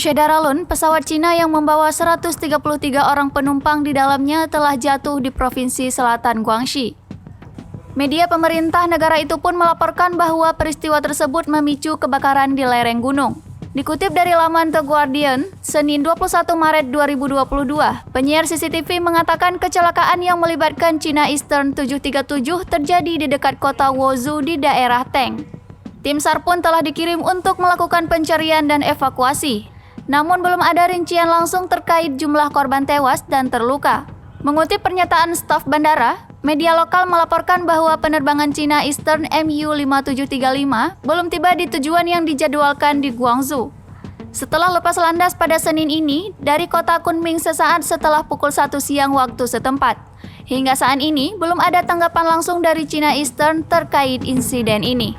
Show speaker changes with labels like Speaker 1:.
Speaker 1: Syedaralun, pesawat Cina yang membawa 133 orang penumpang di dalamnya telah jatuh di Provinsi Selatan Guangxi. Media pemerintah negara itu pun melaporkan bahwa peristiwa tersebut memicu kebakaran di lereng gunung. Dikutip dari laman The Guardian, Senin 21 Maret 2022, penyiar CCTV mengatakan kecelakaan yang melibatkan China Eastern 737 terjadi di dekat kota Wuzhou di daerah Teng. Tim SAR pun telah dikirim untuk melakukan pencarian dan evakuasi. Namun belum ada rincian langsung terkait jumlah korban tewas dan terluka. Mengutip pernyataan staf bandara, media lokal melaporkan bahwa penerbangan China Eastern MU-5735 belum tiba di tujuan yang dijadwalkan di Guangzhou. Setelah lepas landas pada Senin ini dari kota Kunming sesaat setelah pukul 1 siang waktu setempat. Hingga saat ini belum ada tanggapan langsung dari China Eastern terkait insiden ini.